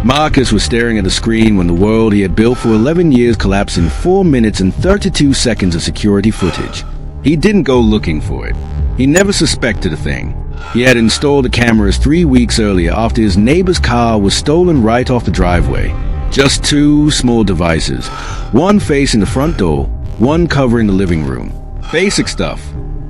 Marcus was staring at the screen when the world he had built for 11 years collapsed in 4 minutes and 32 seconds of security footage. He didn't go looking for it. He never suspected a thing. He had installed the cameras 3 weeks earlier after his neighbor's car was stolen right off the driveway. Just 2 small devices, one facing the front door, one covering the living room. Basic stuff.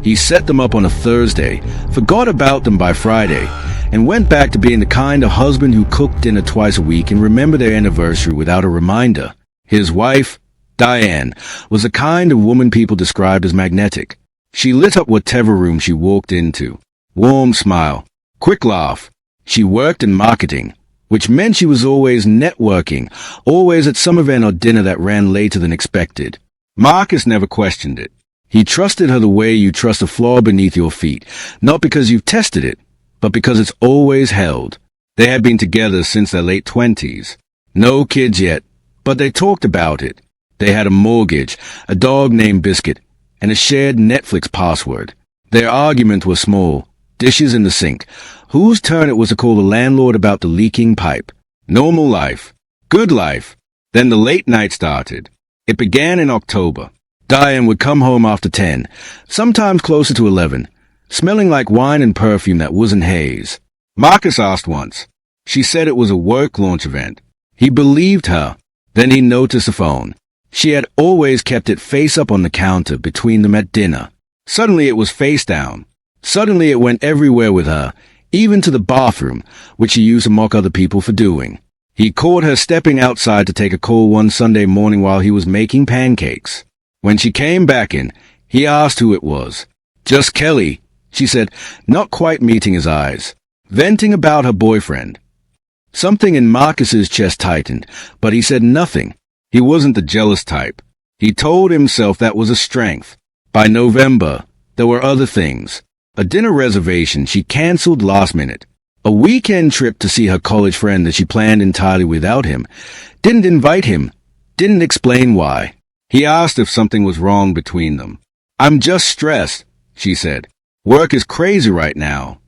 He set them up on a Thursday, forgot about them by Friday, and went back to being the kind of husband who cooked dinner twice a week and remembered their anniversary without a reminder. His wife, Diane, was the kind of woman people described as magnetic. She lit up whatever room she walked into. Warm smile, quick laugh. She worked in marketing, which meant she was always networking, always at some event or dinner that ran later than expected. Marcus never questioned it. He trusted her the way you trust a floor beneath your feet, not because you've tested it, but because it's always held. They had been together since their late 20s. No kids yet, but they talked about it. They had a mortgage, a dog named Biscuit, and a shared Netflix password. Their argument was small, dishes in the sink. Whose turn it was to call the landlord about the leaking pipe? Normal life. Good life. Then the late night started. It began in October. Diane would come home after 10, sometimes closer to 11, smelling like wine and perfume that wasn't haze. Marcus asked once. She said it was a work launch event. He believed her. Then he noticed the phone. She had always kept it face up on the counter between them at dinner. Suddenly it was face down. Suddenly it went everywhere with her, even to the bathroom, which she used to mock other people for doing. He caught her stepping outside to take a call one Sunday morning while he was making pancakes. When she came back in, he asked who it was. Just Kelly, she said, not quite meeting his eyes, venting about her boyfriend. Something in Marcus's chest tightened, but he said nothing. He wasn't the jealous type. He told himself that was a strength. By November, there were other things. A dinner reservation she canceled last minute. A weekend trip to see her college friend that she planned entirely without him. Didn't invite him. Didn't explain why. He asked if something was wrong between them. I'm just stressed, she said. Work is crazy right now.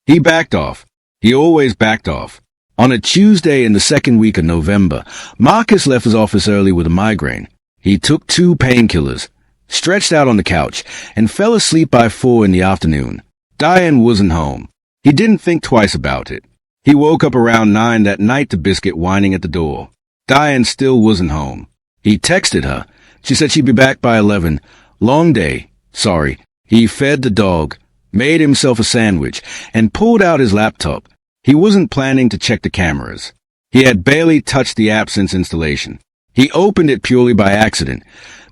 He backed off. He always backed off. On a Tuesday in the second week of November, Marcus left his office early with a migraine. He took 2 painkillers, stretched out on the couch, and fell asleep by 4 in the afternoon. Diane wasn't home. He didn't think twice about it. He woke up around 9 that night to Biscuit whining at the door. Diane still wasn't home. He texted her. She said she'd be back by 11. Long day. Sorry. He fed the dog, made himself a sandwich, and pulled out his laptop. He wasn't planning to check the cameras. He had barely touched the app since installation. He opened it purely by accident,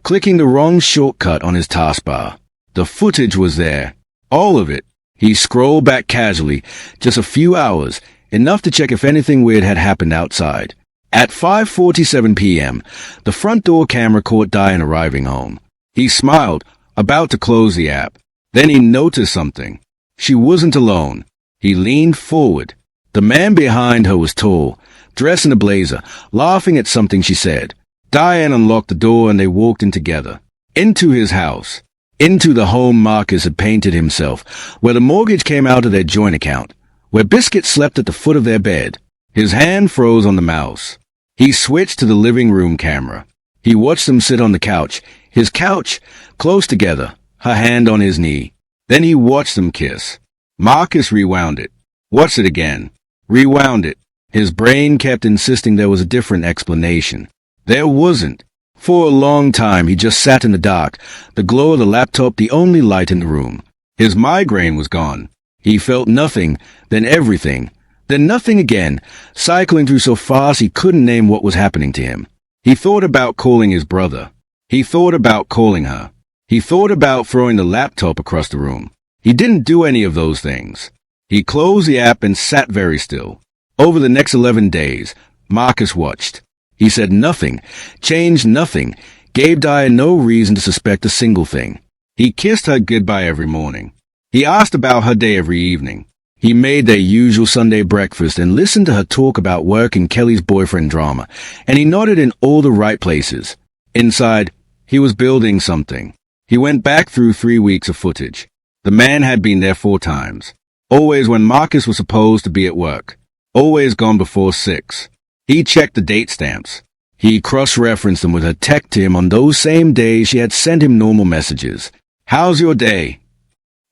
clicking the wrong shortcut on his taskbar. The footage was there. All of it. He scrolled back casually, just a few hours, enough to check if anything weird had happened outside. At 5:47 p.m., the front door camera caught Diane arriving home. He smiled, about to close the app. Then he noticed something. She wasn't alone. He leaned forward. The man behind her was tall, dressed in a blazer, laughing at something she said. Diane unlocked the door and they walked in together. Into his house. Into the home Marcus had painted himself, where the mortgage came out of their joint account, where Biscuit slept at the foot of their bed. His hand froze on the mouse. He switched to the living room camera. He watched them sit on the couch, his couch, close together, her hand on his knee. Then he watched them kiss. Marcus rewound it. Watched it again. Rewound it. His brain kept insisting there was a different explanation. There wasn't. For a long time he just sat in the dark, the glow of the laptop the only light in the room. His migraine was gone. He felt nothing, then everything, then nothing again, cycling through so fast he couldn't name what was happening to him. He thought about calling his brother. He thought about calling her. He thought about throwing the laptop across the room. He didn't do any of those things. He closed the app and sat very still. Over the next 11 days, Marcus watched. He said nothing, changed nothing, gave Diane no reason to suspect a single thing. He kissed her goodbye every morning. He asked about her day every evening. He made their usual Sunday breakfast and listened to her talk about work and Kelly's boyfriend drama, and he nodded in all the right places. Inside, he was building something. He went back through 3 weeks of footage. The man had been there 4 times. Always when Marcus was supposed to be at work. Always gone before 6. He checked the date stamps. He cross-referenced them with her text to him on those same days she had sent him normal messages. How's your day?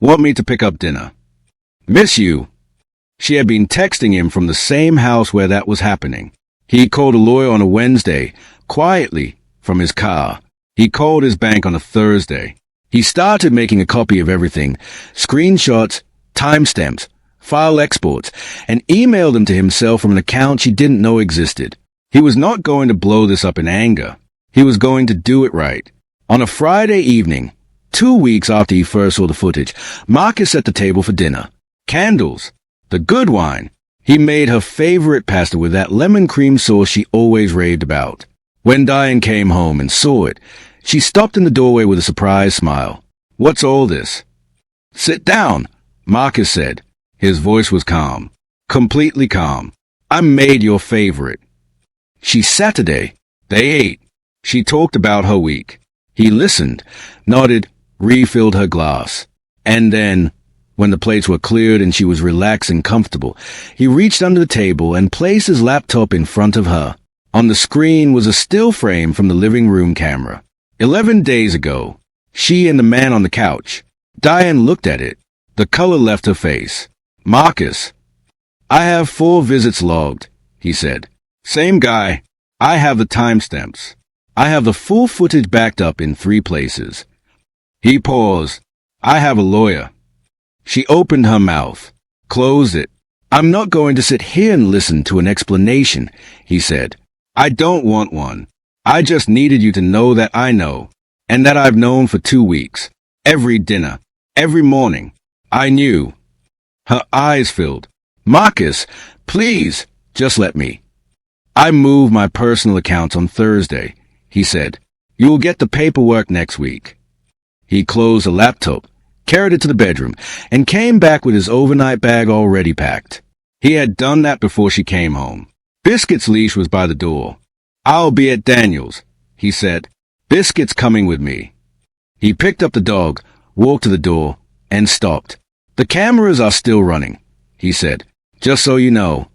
Want me to pick up dinner? Miss you. She had been texting him from the same house where that was happening. He called a lawyer on a Wednesday, quietly, from his car. He called his bank on a Thursday. He started making a copy of everything, screenshots, timestamps, file exports, and emailed them to himself from an account she didn't know existed. He was not going to blow this up in anger. He was going to do it right. On a Friday evening, 2 weeks after he first saw the footage, Marcus set the table for dinner. Candles. The good wine. He made her favorite pasta with that lemon cream sauce she always raved about. When Diane came home and saw it, she stopped in the doorway with a surprised smile. What's all this? Sit down, Marcus said. His voice was calm. Completely calm. I made your favorite. She Saturday. They ate. She talked about her week. He listened, nodded, refilled her glass. And then, when the plates were cleared and she was relaxed and comfortable, he reached under the table and placed his laptop in front of her. On the screen was a still frame from the living room camera. 11 days ago, she and the man on the couch. Diane looked at it. The color left her face. Marcus. I have 4 visits logged, he said. Same guy. I have the timestamps. I have the full footage backed up in 3 places. He paused. I have a lawyer. She opened her mouth, closed it. I'm not going to sit here and listen to an explanation, he said. I don't want one. I just needed you to know that I know, and that I've known for 2 weeks. Every dinner, every morning. I knew. Her eyes filled. Marcus, please, just let me. I move my personal accounts on Thursday, he said. You will get the paperwork next week. He closed the laptop, carried it to the bedroom, and came back with his overnight bag already packed. He had done that before she came home. Biscuit's leash was by the door. I'll be at Daniel's, he said. Biscuit's coming with me. He picked up the dog, walked to the door, and stopped. The cameras are still running, he said, just so you know.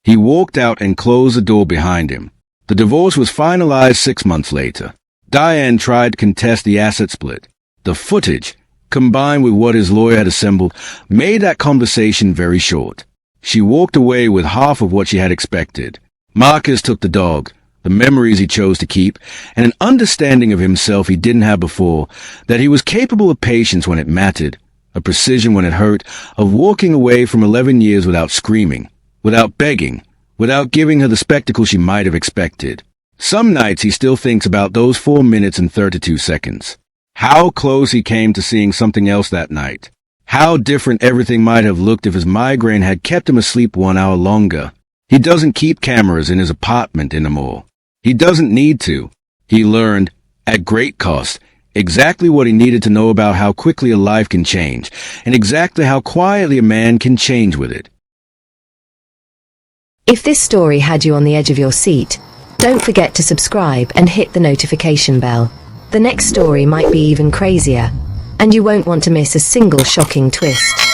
He walked out and closed the door behind him. The divorce was finalized 6 months later. Diane tried to contest the asset split. The footage, combined with what his lawyer had assembled, made that conversation very short. She walked away with half of what she had expected. Marcus took the dog, the memories he chose to keep, and an understanding of himself he didn't have before, that he was capable of patience when it mattered, a precision when it hurt, of walking away from 11 years without screaming, without begging, without giving her the spectacle she might have expected. Some nights he still thinks about those 4 minutes and 32 seconds. How close he came to seeing something else that night. How different everything might have looked if his migraine had kept him asleep 1 hour longer. He doesn't keep cameras in his apartment anymore. He doesn't need to. He learned, at great cost, exactly what he needed to know about how quickly a life can change, and exactly how quietly a man can change with it. If this story had you on the edge of your seat, don't forget to subscribe and hit the notification bell. The next story might be even crazier, and you won't want to miss a single shocking twist.